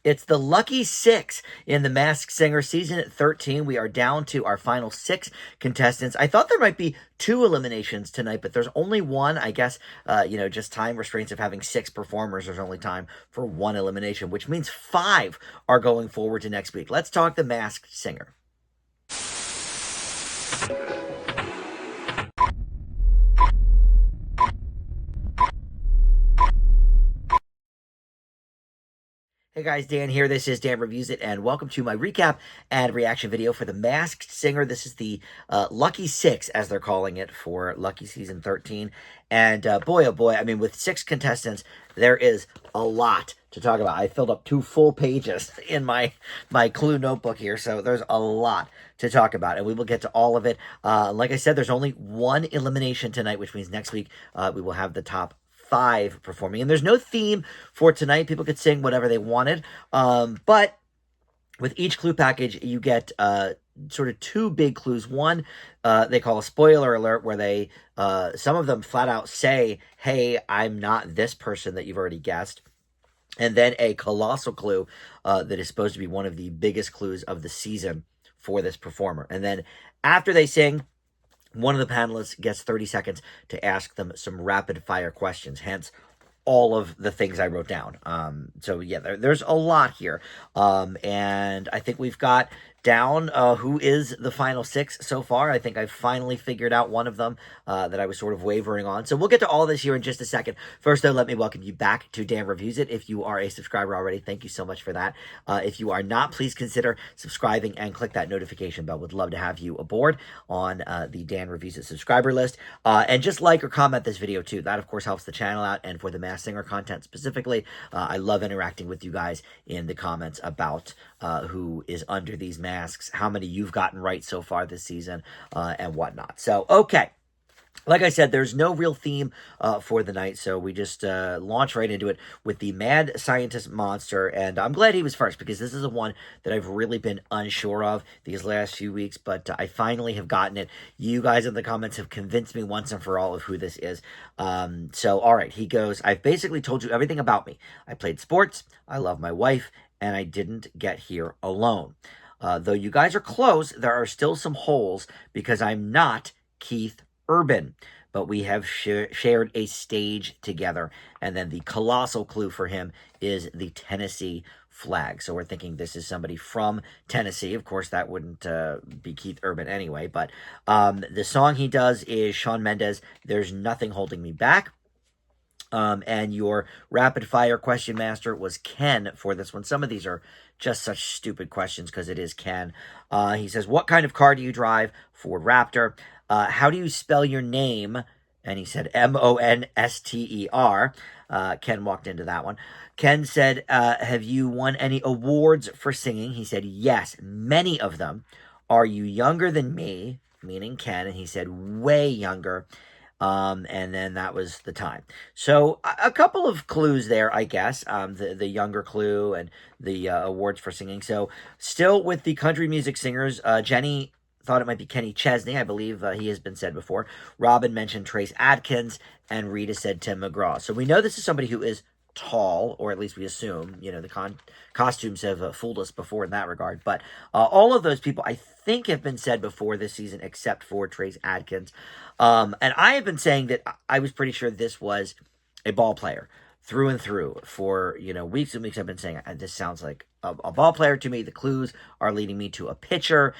It's the lucky six in the Masked Singer season 13. We are down to our final six contestants. I thought there might be two eliminations tonight, but there's only one. I guess, just time restraints of having six performers. There's only time for one elimination, which means five are going forward to next week. Let's talk the Masked Singer. Hey guys, Dan here. This is Dan Reviews It, and welcome to my recap and reaction video for The Masked Singer. This is the Lucky Six, as they're calling it, for Lucky Season 13. And boy, oh boy, I mean, with six contestants, there is a lot to talk about. I filled up 2 full pages in my Clue notebook here, so there's a lot to talk about, and we will get to all of it. Like I said, there's only one elimination tonight, which means next week we will have the top 5 performing, and there's no theme for tonight. People could sing whatever they wanted, but with each clue package you get sort of 2 big clues. One they call a spoiler alert, where they some of them flat out say, hey, I'm not this person that you've already guessed. And then a colossal clue that is supposed to be one of the biggest clues of the season for this performer. And then after they sing, one of the panelists gets 30 seconds to ask them some rapid-fire questions, hence all of the things I wrote down. So, yeah, there's a lot here. And I think we've got down who is the final 6 so far. I think I've finally figured out one of them that I was sort of wavering on. So we'll get to all this here in just a second. First, though, let me welcome you back to Dan Reviews It. If you are a subscriber already, thank you so much for that. If you are not, please consider subscribing and click that notification bell. Would love to have you aboard on the Dan Reviews It subscriber list. And just like or comment this video, too. That, of course, helps the channel out. And for the Masked Singer content specifically, I love interacting with you guys in the comments about who is under these masks, how many you've gotten right so far this season, and whatnot. So, okay. Like I said, there's no real theme for the night, so we just launch right into it with the Mad Scientist Monster, and I'm glad he was first, because this is a one that I've really been unsure of these last few weeks, but I finally have gotten it. You guys in the comments have convinced me once and for all of who this is. So, all right, he goes, I've basically told you everything about me. I played sports, I love my wife, and I didn't get here alone. Though you guys are close, there are still some holes, because I'm not Keith Urban, but we have shared a stage together. And then the colossal clue for him is the Tennessee flag. So we're thinking this is somebody from Tennessee. Of course, that wouldn't be Keith Urban anyway, but the song he does is Shawn Mendes, There's Nothing Holding Me Back. And your rapid fire question master was Ken for this one. Some of these are just such stupid questions because it is Ken. He says, what kind of car do you drive? Ford Raptor. How do you spell your name? And he said Monster. Ken walked into that one. Ken said, have you won any awards for singing? He said, yes, many of them. Are you younger than me? Meaning Ken. And he said, way younger. And then that was the time. So a couple of clues there, I guess. The younger clue and the awards for singing. So still with the country music singers, Jenny thought it might be Kenny Chesney. I believe he has been said before. Robin mentioned Trace Adkins, and Rita said Tim McGraw. So we know this is somebody who is tall, or at least we assume. You know, the costumes have fooled us before in that regard. But all of those people, I think, have been said before this season, except for Trace Adkins. And I have been saying that I was pretty sure this was a ball player through and through for, weeks and weeks. I've been saying this sounds like a ball player to me. The clues are leading me to a pitcher.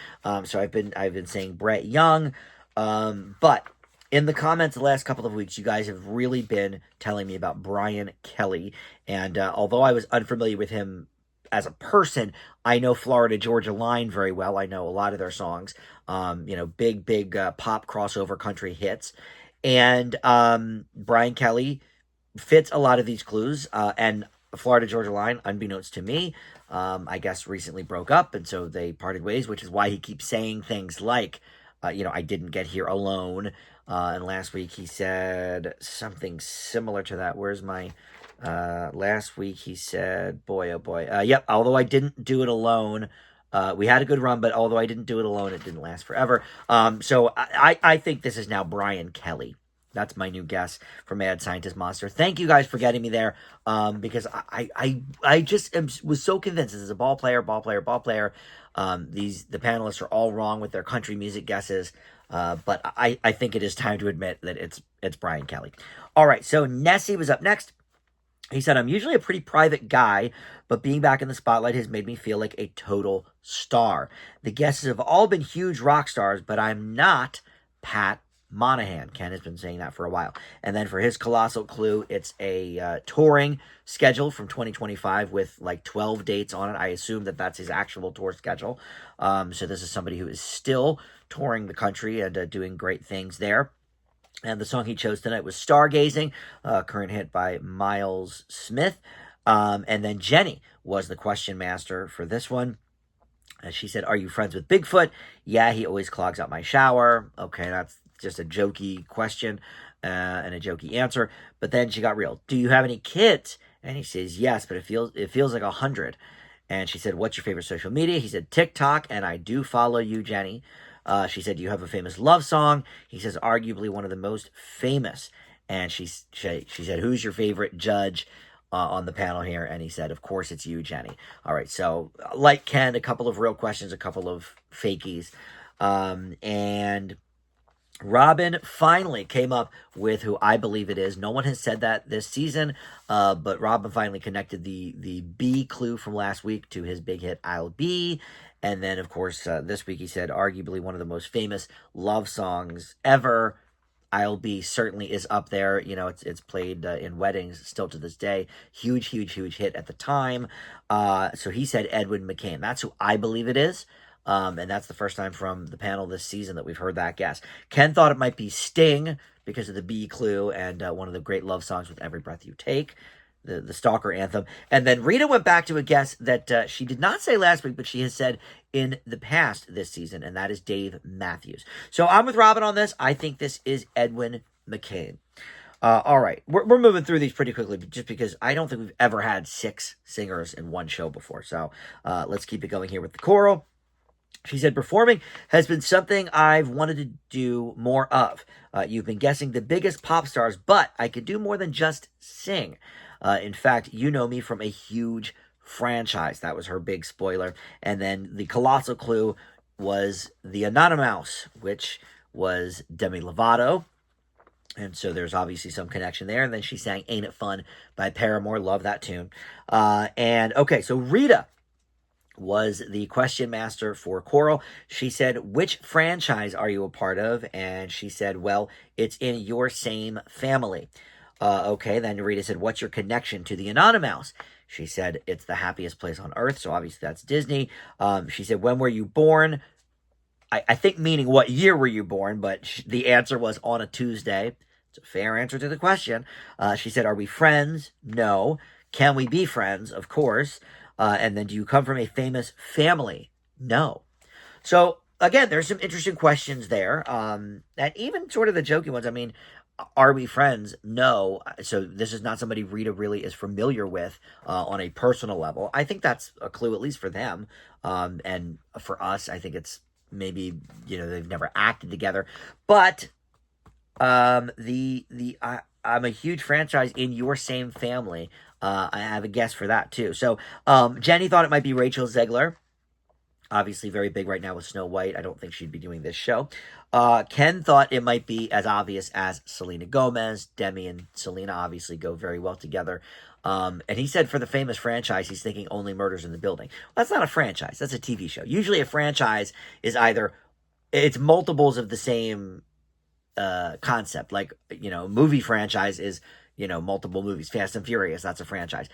So I've been saying Brett Young. But in the comments the last couple of weeks, you guys have really been telling me about Brian Kelly. And although I was unfamiliar with him as a person, I know Florida Georgia Line very well. I know a lot of their songs, big pop crossover country hits. And Brian Kelly fits a lot of these clues. And Florida Georgia Line, unbeknownst to me, I guess recently broke up. And so they parted ways, which is why he keeps saying things like, I didn't get here alone. And last week he said something similar to that. Where's my... last week he said, boy, oh boy. Yep, although I didn't do it alone. We had a good run, but although I didn't do it alone, it didn't last forever. So I think this is now Brian Kelly That's my new guess for Mad Scientist Monster. Thank you guys for getting me there, because I just was so convinced this is a ball player, ball player, ball player. The panelists are all wrong with their country music guesses, but I think it is time to admit that it's Brian Kelly. All right, so Nessie was up next. He said, I'm usually a pretty private guy, but being back in the spotlight has made me feel like a total star. The guests have all been huge rock stars, but I'm not Pat Monahan. Ken has been saying that for a while. And then for his colossal clue, it's a touring schedule from 2025 with like 12 dates on it. I assume that that's his actual tour schedule. So this is somebody who is still touring the country and doing great things there. And the song he chose tonight was Stargazing, current hit by Miles Smith. And then Jenny was the question master for this one. And she said, are you friends with Bigfoot? Yeah, he always clogs up my shower. Okay, that's just a jokey question and a jokey answer. But then she got real. Do you have any kids? And he says, yes, but it feels like 100. And she said, what's your favorite social media? He said, TikTok, and I do follow you, Jenny. She said, do you have a famous love song? He says, arguably one of the most famous. And she said, who's your favorite judge on the panel here? And he said, of course, it's you, Jenny. All right, so like Ken, a couple of real questions, a couple of fakies. And Robin finally came up with who I believe it is. No one has said that this season, but Robin finally connected the B clue from last week to his big hit, I'll Be. And then, of course, this week he said arguably one of the most famous love songs ever. I'll Be certainly is up there. You know, it's played in weddings still to this day. Huge, huge, huge hit at the time. So he said Edwin McCain. That's who I believe it is. And that's the first time from the panel this season that we've heard that guess. Ken thought it might be Sting because of the B clue and one of the great love songs with Every Breath You Take, the Stalker anthem. And then Rita went back to a guess that she did not say last week, but she has said in the past this season, and that is Dave Matthews. So I'm with Robin on this. I think this is Edwin McCain. All right, we're moving through these pretty quickly just because I don't think we've ever had 6 singers in one show before. So let's keep it going here with the choral. She said, performing has been something I've wanted to do more of. You've been guessing the biggest pop stars, but I could do more than just sing. In fact, you know me from a huge franchise. That was her big spoiler. And then the colossal clue was the Anonymous, which was Demi Lovato. And so there's obviously some connection there. And then she sang Ain't It Fun by Paramore. Love that tune. And okay, so Rita was the question master for Coral. She said, which franchise are you a part of? And she said, well, it's in your same family. Okay, then Rita said, what's your connection to the Anonymous? She said, it's the happiest place on earth. So obviously that's Disney. She said, when were you born? I think meaning what year were you born? But the answer was on a Tuesday. It's a fair answer to the question. She said, are we friends? No. Can we be friends? Of course. And then, do you come from a famous family? No. So, again, there's some interesting questions there. And even sort of the jokey ones. I mean, are we friends? No. So, this is not somebody Rita really is familiar with on a personal level. I think that's a clue, at least for them. And for us, I think it's maybe, they've never acted together. But I'm a huge franchise in your same family. I have a guess for that too. So Jenny thought it might be Rachel Zegler. Obviously very big right now with Snow White. I don't think she'd be doing this show. Ken thought it might be as obvious as Selena Gomez. Demi and Selena obviously go very well together. And he said for the famous franchise, he's thinking Only Murders in the Building. Well, that's not a franchise. That's a TV show. Usually a franchise is either it's multiples of the same concept. Like, movie franchise is, multiple movies. Fast and Furious, that's a franchise.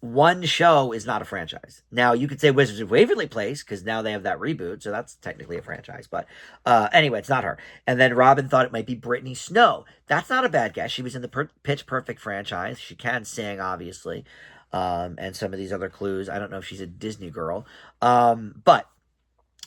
One show is not a franchise. Now, you could say Wizards of Waverly Place, because now they have that reboot, so that's technically a franchise. But anyway, it's not her. And then Robin thought it might be Brittany Snow. That's not a bad guess. She was in the Pitch Perfect franchise. She can sing, obviously. And some of these other clues. I don't know if she's a Disney girl. But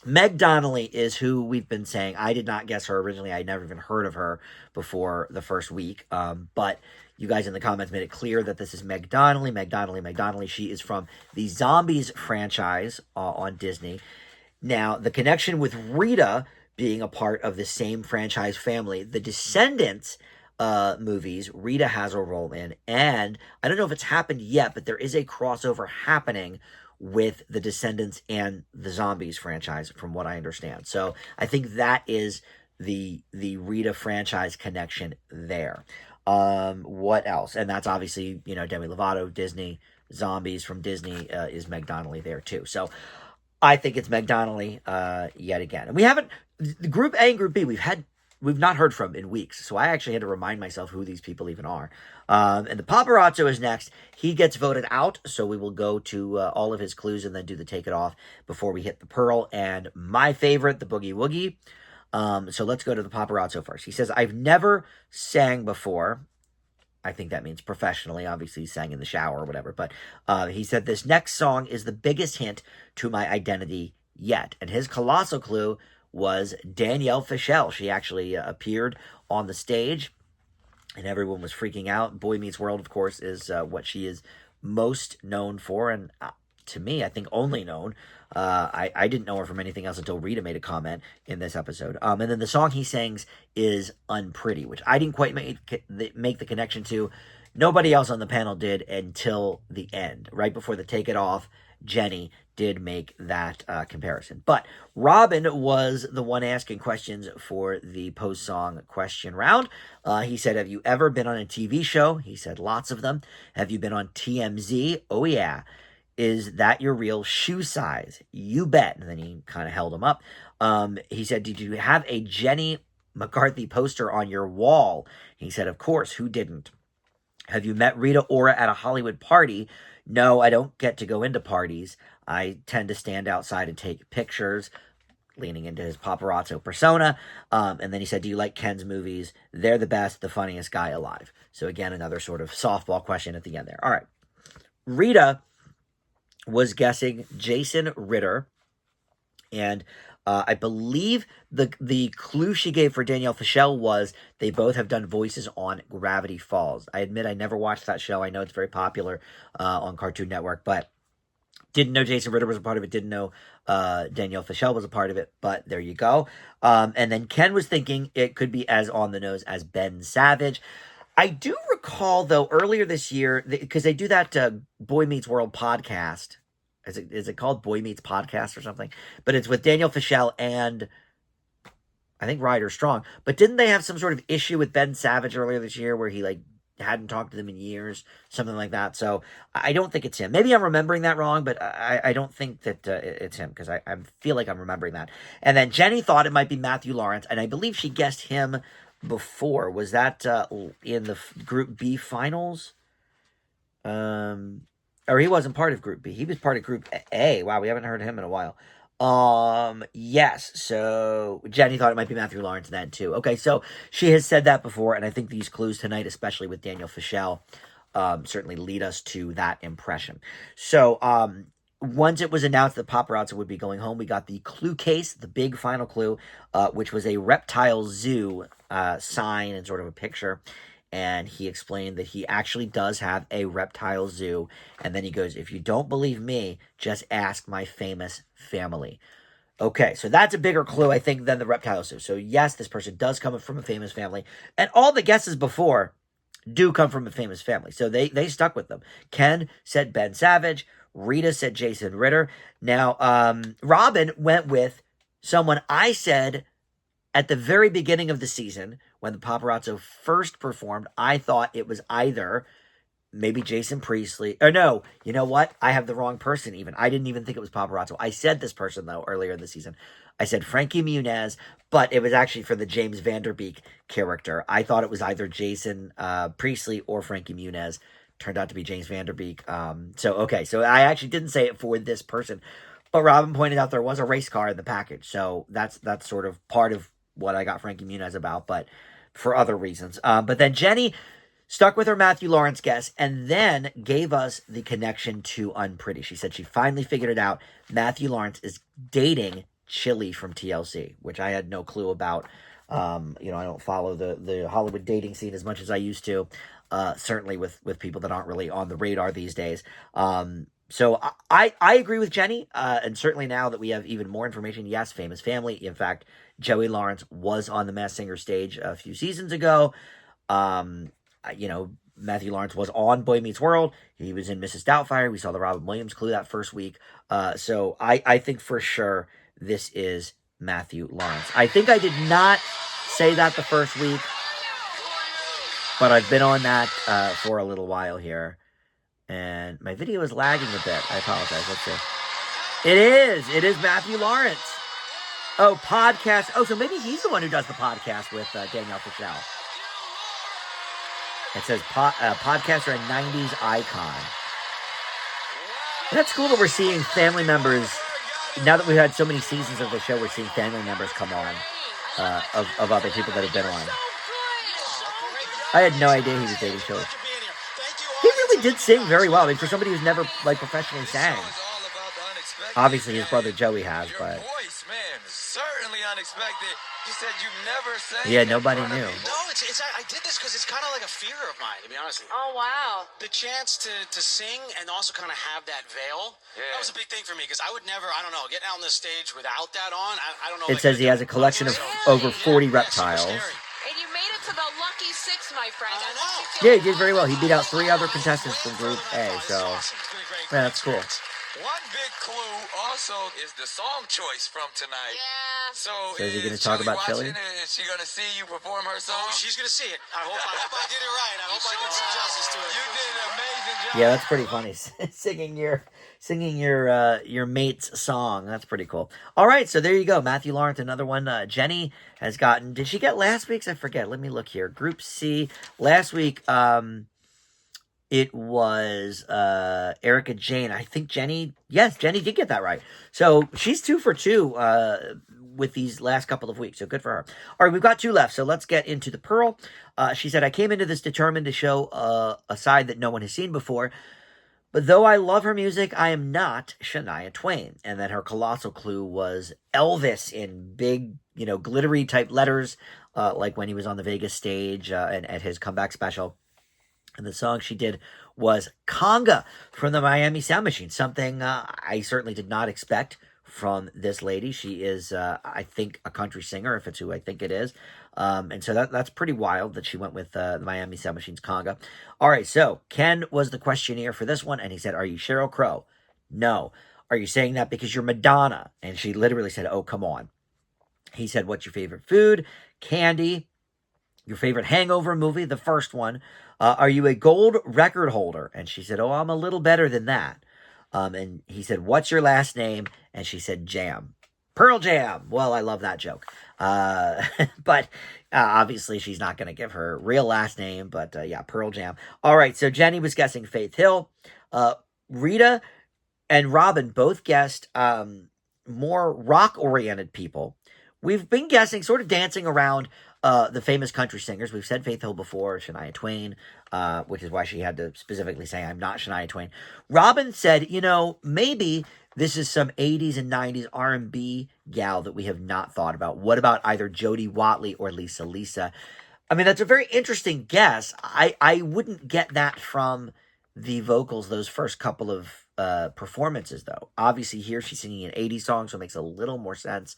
Meg Donnelly is who we've been saying. I did not guess her originally. I never even heard of her before the first week. But you guys in the comments made it clear that this is Meg Donnelly. Meg Donnelly, Meg Donnelly. She is from the Zombies franchise on Disney. Now, the connection with Rita being a part of the same franchise family, the Descendants movies Rita has a role in. And I don't know if it's happened yet, but there is a crossover happening with the Descendants and the Zombies franchise, from what I understand. So I think that is the Rita franchise connection there. What else? And that's obviously, Demi Lovato, Disney. Zombies from Disney is Meg Donnelly there too. So I think it's Meg Donnelly yet again. And we haven't, the Group A and Group B, we've not heard from in weeks. So I actually had to remind myself who these people even are. And the paparazzo is next. He gets voted out, so we will go to all of his clues and then do the take it off before we hit the Pearl and my favorite, the Boogie Woogie. So let's go to the paparazzo first. He says, I've never sang before. I think that means professionally. Obviously, he sang in the shower or whatever. But he said, this next song is the biggest hint to my identity yet. And his colossal clue was Danielle Fishel. She actually appeared on the stage, and everyone was freaking out. Boy Meets World, of course, is what she is most known for. And to me, I think only known. I didn't know her from anything else until Rita made a comment in this episode. And then the song he sings is Unpretty, which I didn't quite make the connection to. Nobody else on the panel did until the end. Right before the take it off, Jenny did make that comparison. But Robin was the one asking questions for the post-song question round. He said, have you ever been on a TV show? He said, lots of them. Have you been on TMZ? Oh, yeah. Is that your real shoe size? You bet. And then he kind of held him up. He said, did you have a Jenny McCarthy poster on your wall? He said, of course. Who didn't? Have you met Rita Ora at a Hollywood party? No, I don't get to go into parties. I tend to stand outside and take pictures, leaning into his paparazzo persona. And then he said, do you like Ken's movies? They're the best, the funniest guy alive. So again, another sort of softball question at the end there. All right. Rita was guessing Jason Ritter, and I believe the clue she gave for Danielle Fishel was they both have done voices on Gravity Falls. I admit I never watched that show. I know it's very popular on Cartoon Network, but didn't know Jason Ritter was a part of it. Didn't know Danielle Fishel was a part of it, but there you go. And then Ken was thinking it could be as on the nose as Ben Savage. I do recall, though, earlier this year, because they do that Boy Meets World podcast. Is it called Boy Meets Podcast or something? But it's with Danielle Fishel and I think Ryder Strong. But didn't they have some sort of issue with Ben Savage earlier this year where he hadn't talked to them in years, something like that? So I don't think it's him. Maybe I'm remembering that wrong, but I don't think that it's him because I feel like I'm remembering that. And then Jenny thought it might be Matthew Lawrence, and I believe she guessed him before. Was that in the Group B finals? Or he wasn't part of Group B. He was part of Group A. Wow, we haven't heard him in a while. Yes. So Jenny thought it might be Matthew Lawrence then too. Okay, so she has said that before, and I think these clues tonight, especially with Danielle Fishel, certainly lead us to that impression. So, once it was announced that paparazzi would be going home, we got the clue case, the big final clue, which was a reptile zoo sign and sort of a picture. And he explained that he actually does have a reptile zoo. And then he goes, if you don't believe me, just ask my famous family. Okay, so that's a bigger clue, I think, than the reptile zoo. So yes, this person does come from a famous family. And all the guesses before do come from a famous family. So they stuck with them. Ken said Ben Savage. Rita said Jason Ritter. Now, Robin went with someone I said at the very beginning of the season, when the paparazzo first performed, I thought it was either maybe Jason Priestley. Or no, you know what? I have the wrong person even. I didn't even think it was paparazzo. I said this person, though, earlier in the season. I said Frankie Muniz, but it was actually for the James Vanderbeek character. I thought it was either Jason Priestley or Frankie Muniz. Turned out to be James Vanderbeek. So I actually didn't say it for this person. But Robin pointed out there was a race car in the package. So that's sort of part of what I got Frankie Muniz about, but for other reasons. But then Jenny stuck with her Matthew Lawrence guess and then gave us the connection to Unpretty. She said she finally figured it out. Matthew Lawrence is dating Chili from TLC, which I had no clue about. I don't follow the Hollywood dating scene as much as I used to, certainly with people that aren't really on the radar these days. So I agree with Jenny, and certainly now that we have even more information, yes, famous family. In fact, Joey Lawrence was on the Masked Singer stage a few seasons ago. You know, Matthew Lawrence was on Boy Meets World. He was in Mrs. Doubtfire. We saw the Robin Williams clue that first week. So I think for sure this is Matthew Lawrence. I think I did not say that the first week, but I've been on that for a little while here. And my video is lagging a bit. I apologize. Let's see. It is. It is Matthew Lawrence. Oh, podcast. Oh, so maybe he's the one who does the podcast with Danielle Fishel. It says podcaster and 90s icon. And that's cool that we're seeing family members. Now that we've had so many seasons of the show, we're seeing family members come on of other people that have been on. I had no idea he was dating Chili. He really did sing very well. I mean, for somebody who's never like professionally sang. Obviously, his brother Joey has, but voice, man, certainly unexpected. You said you've never sang. Yeah, nobody knew. No, it's I did this because it's kind of like a fear of mine, to be honest with you. Oh, wow. The chance to sing and also kind of have that veil, that was a big thing for me because I would never, I don't know, getting out on the stage without that on, I don't know. It says he has a collection of over 40 reptiles. And you made it to the lucky 6, my friend. I know. Yeah, he did very well. He beat out 3 other contestants from Group A, so yeah, that's cool. One big clue also is the song choice from tonight. Yeah. So is he going to talk about Chili? Is she going to see you perform her song? Oh, she's going to see it. I hope I did it right. I hope I did some justice to it. You did an amazing job. Yeah, that's pretty funny. singing your mate's song. That's pretty cool. All right, so there you go. Matthew Lawrence, another one. Jenny has gotten. Did she get last week's? I forget. Let me look here. Group C last week. It was Erica Jane. I think Jenny did get that right. So she's 2 for 2 with these last couple of weeks. So good for her. All right, we've got 2 left. So let's get into the Pearl. She said, I came into this determined to show a side that no one has seen before. But though I love her music, I am not Shania Twain. And then her colossal clue was Elvis in big, glittery type letters, like when he was on the Vegas stage and at his comeback special. And the song she did was Conga from the Miami Sound Machine, something I certainly did not expect from this lady. She is, I think, a country singer, if it's who I think it is. And so that's pretty wild that she went with the Miami Sound Machine's Conga. All right, so Ken was the questionnaire for this one, and he said, are you Sheryl Crow? No. Are you saying that because you're Madonna? And she literally said, oh, come on. He said, what's your favorite food? Candy. Your favorite hangover movie? The first one. Are you a gold record holder? And she said, oh, I'm a little better than that. And he said, what's your last name? And she said, Jam. Pearl Jam. Well, I love that joke. But obviously she's not going to give her real last name. But yeah, Pearl Jam. All right, so Jenny was guessing Faith Hill. Rita and Robin both guessed more rock-oriented people. We've been guessing, sort of dancing around the famous country singers. We've said Faith Hill before, Shania Twain, which is why she had to specifically say, I'm not Shania Twain. Robin said, maybe this is some 80s and 90s R&B gal that we have not thought about. What about either Jody Watley or Lisa Lisa? I mean, that's a very interesting guess. I wouldn't get that from the vocals, those first couple of performances, though. Obviously, here she's singing an 80s song, so it makes a little more sense.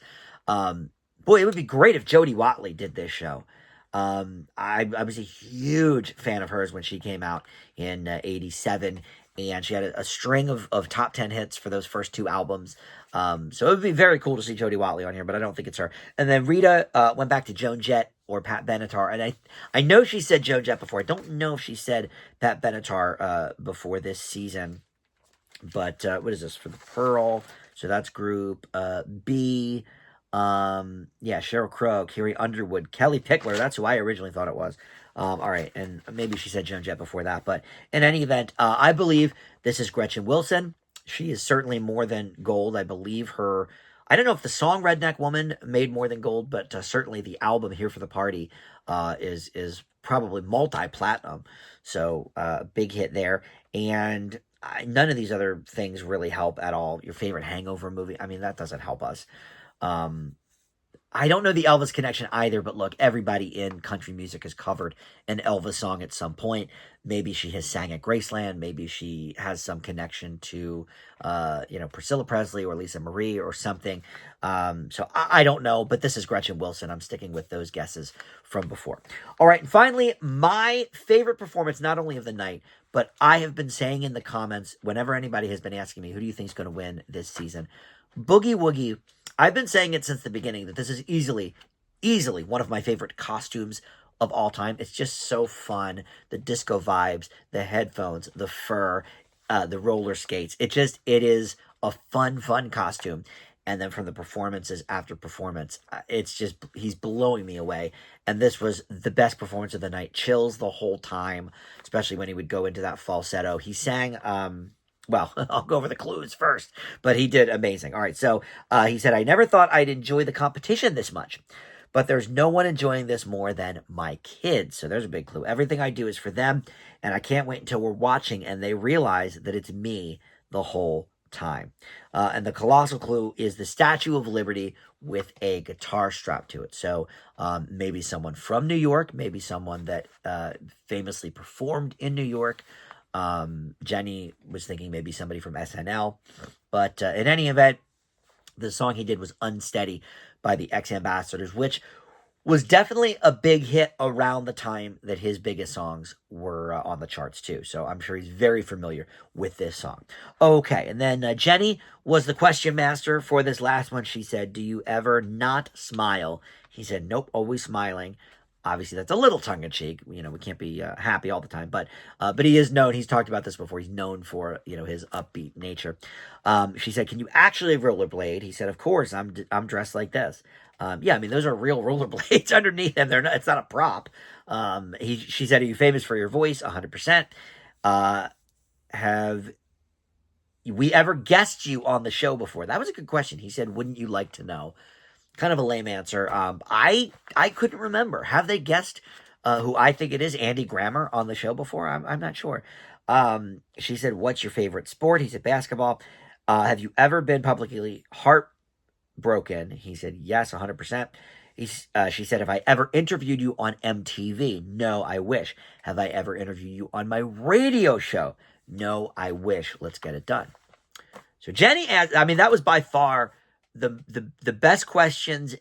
Boy, it would be great if Jody Watley did this show. I was a huge fan of hers when she came out in 87, and she had a string of top 10 hits for those first 2 albums. So it would be very cool to see Jody Watley on here, but I don't think it's her. And then Rita went back to Joan Jett or Pat Benatar, and I know she said Joan Jett before. I don't know if she said Pat Benatar before this season. But what is this for the Pearl? So that's Group B. Yeah, Sheryl Crow, Carrie Underwood, Kelly Pickler. That's who I originally thought it was. All right, and maybe she said Joan Jett before that. But in any event, I believe this is Gretchen Wilson. She is certainly more than gold. I believe her. I don't know if the song Redneck Woman made more than gold, but certainly the album Here for the Party is probably multi-platinum. So big hit there. And none of these other things really help at all. Your favorite hangover movie? I mean, that doesn't help us. I don't know the Elvis connection either, but look, everybody in country music has covered an Elvis song at some point. Maybe she has sang at Graceland. Maybe she has some connection to, Priscilla Presley or Lisa Marie or something. So I don't know, but this is Gretchen Wilson. I'm sticking with those guesses from before. All right, and finally, my favorite performance, not only of the night, but I have been saying in the comments whenever anybody has been asking me, who do you think is going to win this season? Boogie Woogie. I've been saying it since the beginning that this is easily one of my favorite costumes of all time. It's just so fun. The disco vibes, the headphones, the fur, the roller skates. It is a fun costume. And then from the performances after performance, it's just, he's blowing me away. And this was the best performance of the night. Chills the whole time, especially when he would go into that falsetto. He sang, well, I'll go over the clues first, but he did amazing. All right, so he said, I never thought I'd enjoy the competition this much, but there's no one enjoying this more than my kids. So there's a big clue. Everything I do is for them, and I can't wait until we're watching and they realize that it's me the whole time. And the colossal clue is the Statue of Liberty with a guitar strapped to it. So maybe someone from New York, maybe someone that famously performed in New York. Jenny was thinking maybe somebody from SNL, but in any event, the song he did was Unsteady by the Ex-Ambassadors, which was definitely a big hit around the time that his biggest songs were on the charts too. So I'm sure he's very familiar with this song. Okay, and then Jenny was the question master for this last one. She said, do you ever not smile? He said, nope, always smiling. Obviously, that's a little tongue-in-cheek. We can't be happy all the time, but he is known. He's talked about this before. He's known for his upbeat nature. She said, "Can you actually rollerblade?" He said, "Of course. I'm dressed like this." Yeah, I mean those are real rollerblades underneath him. They're not. It's not a prop. She said, "Are you famous for your voice?" 100%. Have we ever guessed you on the show before? That was a good question. He said, "Wouldn't you like to know?" Kind of a lame answer. I couldn't remember. Have they guessed who I think it is? Andy Grammer on the show before? I'm not sure. She said, "What's your favorite sport?" He said, "Basketball." Have you ever been publicly heartbroken? He said, "Yes, 100%." She said, "Have I ever interviewed you on MTV?" No, I wish. Have I ever interviewed you on my radio show? No, I wish. Let's get it done. So Jenny asked, I mean, that was by far the best questions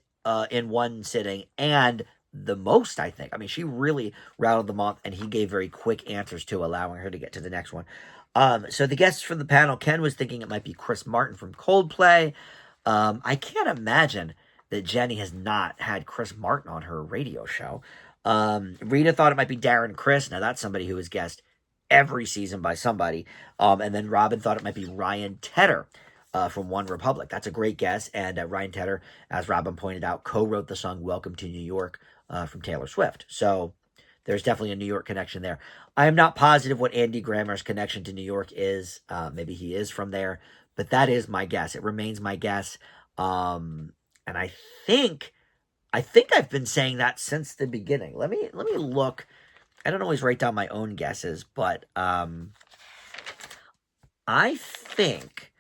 in one sitting and the most, I think. I mean, she really rattled them off, and he gave very quick answers to allowing her to get to the next one. So the guests from the panel, Ken was thinking it might be Chris Martin from Coldplay. I can't imagine that Jenny has not had Chris Martin on her radio show. Rita thought it might be Darren Criss. Now, that's somebody who was guest every season by somebody. And then Robin thought it might be Ryan Tedder from One Republic. That's a great guess. And Ryan Tedder, as Robin pointed out, co-wrote the song Welcome to New York from Taylor Swift. So there's definitely a New York connection there. I am not positive what Andy Grammer's connection to New York is. Maybe he is from there, but that is my guess. It remains my guess. And I think I've been saying that since the beginning. Let me look. I don't always write down my own guesses, but I think.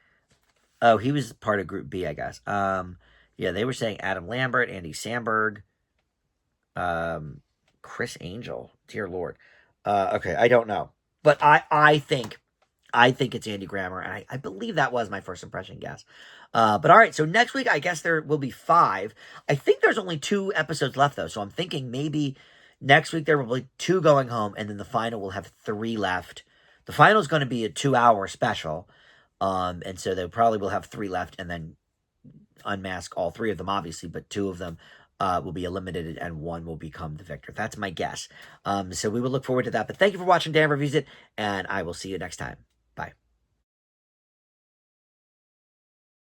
Oh, he was part of Group B, I guess. Yeah, they were saying Adam Lambert, Andy Samberg, Chris Angel. Dear Lord. Okay, I don't know, but I think it's Andy Grammer, and I believe that was my first impression guess. But all right, so next week I guess there will be 5. I think there's only 2 episodes left though, so I'm thinking maybe next week there will be 2 going home, and then the final will have 3 left. The final is going to be a 2-hour special, and so they probably will have 3 left, and then unmask all 3 of them, obviously, but 2 of them will be eliminated, and 1 will become the victor. That's my guess. So we will look forward to that. But thank you for watching Dan Reviews It, and I will see you next time.